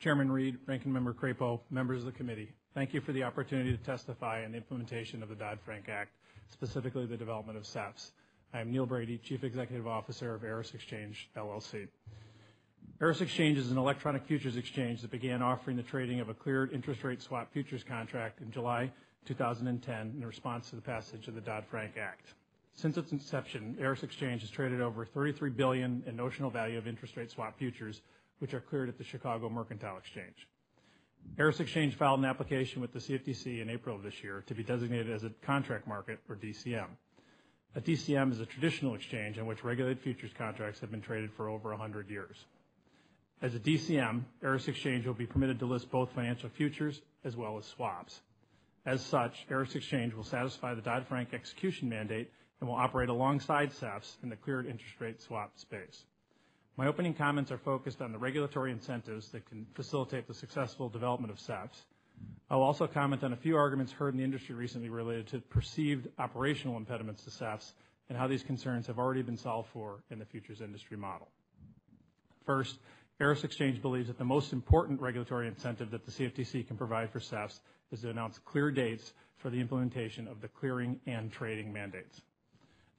Chairman Reed, Ranking Member Crapo, members of the committee, thank you for the opportunity to testify on the implementation of the Dodd-Frank Act, specifically the development of SEFs. I am Neal Brady, Chief Executive Officer of Eris Exchange, LLC. Eris Exchange is an electronic futures exchange that began offering the trading of a cleared interest rate swap futures contract in July 2010 in response to the passage of the Dodd-Frank Act. Since its inception, Eris Exchange has traded over $33 billion in notional value of interest rate swap futures, which are cleared at the Chicago Mercantile Exchange. Eris Exchange filed an application with the CFTC in April of this year to be designated as a contract market, or DCM. A DCM is a traditional exchange in which regulated futures contracts have been traded for over 100 years. As a DCM, Eris Exchange will be permitted to list both financial futures as well as swaps. As such, Eris Exchange will satisfy the Dodd-Frank execution mandate and will operate alongside SEFs in the cleared interest rate swap space. My opening comments are focused on the regulatory incentives that can facilitate the successful development of SEFs. I will also comment on a few arguments heard in the industry recently related to perceived operational impediments to SEFs and how these concerns have already been solved for in the futures industry model. First, Eris Exchange believes that the most important regulatory incentive that the CFTC can provide for SEFs is to announce clear dates for the implementation of the clearing and trading mandates.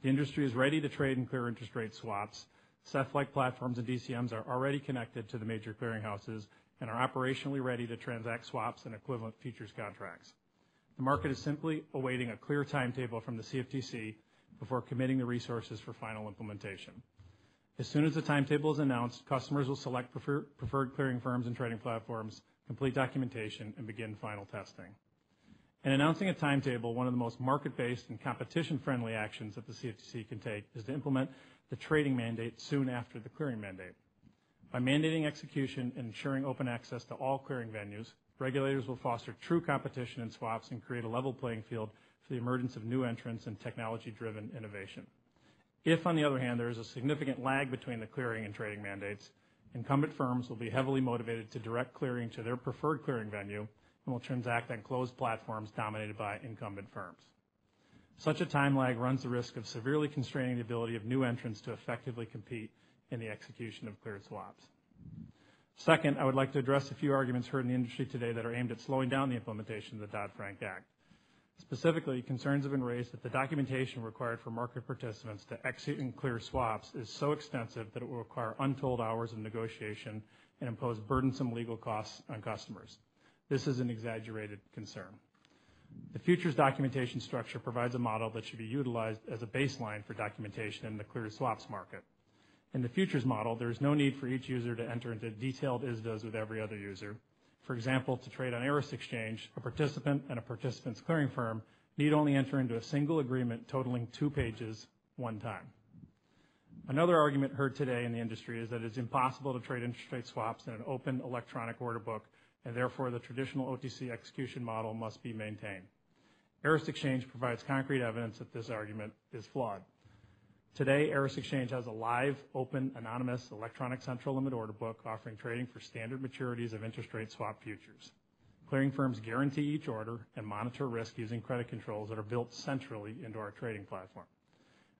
The industry is ready to trade and clear interest rate swaps. SEF-like platforms and DCMs are already connected to the major clearinghouses and are operationally ready to transact swaps and equivalent futures contracts. The market is simply awaiting a clear timetable from the CFTC before committing the resources for final implementation. As soon as the timetable is announced, customers will select preferred clearing firms and trading platforms, complete documentation, and begin final testing. In announcing a timetable, one of the most market-based and competition-friendly actions that the CFTC can take is to implement the trading mandate soon after the clearing mandate. By mandating execution and ensuring open access to all clearing venues, regulators will foster true competition in swaps and create a level playing field for the emergence of new entrants and technology-driven innovation. If, on the other hand, there is a significant lag between the clearing and trading mandates, incumbent firms will be heavily motivated to direct clearing to their preferred clearing venue and will transact on closed platforms dominated by incumbent firms. Such a time lag runs the risk of severely constraining the ability of new entrants to effectively compete in the execution of cleared swaps. Second, I would like to address a few arguments heard in the industry today that are aimed at slowing down the implementation of the Dodd-Frank Act. Specifically, concerns have been raised that the documentation required for market participants to execute and clear swaps is so extensive that it will require untold hours of negotiation and impose burdensome legal costs on customers. This is an exaggerated concern. The futures documentation structure provides a model that should be utilized as a baseline for documentation in the cleared swaps market. In the futures model, there is no need for each user to enter into detailed ISDAs with every other user. For example, to trade on Eris Exchange, a participant and a participant's clearing firm need only enter into a single agreement totaling 2 pages one time. Another argument heard today in the industry is that it is impossible to trade interest rate swaps in an open electronic order book, and therefore the traditional OTC execution model must be maintained. Eris Exchange provides concrete evidence that this argument is flawed. Today, Eris Exchange has a live, open, anonymous electronic central limit order book offering trading for standard maturities of interest rate swap futures. Clearing firms guarantee each order and monitor risk using credit controls that are built centrally into our trading platform.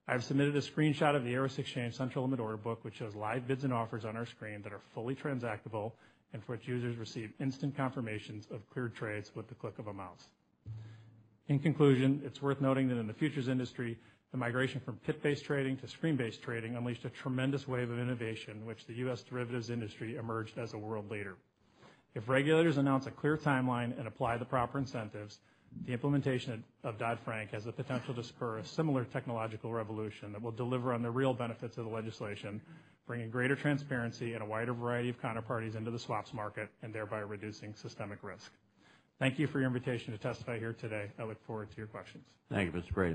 I have submitted a screenshot of the Eris Exchange central limit order book, which shows live bids and offers on our screen that are fully transactable and for which users receive instant confirmations of cleared trades with the click of a mouse. In conclusion, it's worth noting that in the futures industry, the migration from pit-based trading to screen-based trading unleashed a tremendous wave of innovation in which the U.S. derivatives industry emerged as a world leader. If regulators announce a clear timeline and apply the proper incentives, the implementation of Dodd-Frank has the potential to spur a similar technological revolution that will deliver on the real benefits of the legislation, bringing greater transparency and a wider variety of counterparties into the swaps market and thereby reducing systemic risk. Thank you for your invitation to testify here today. I look forward to your questions. Thank you, Mr. Brady.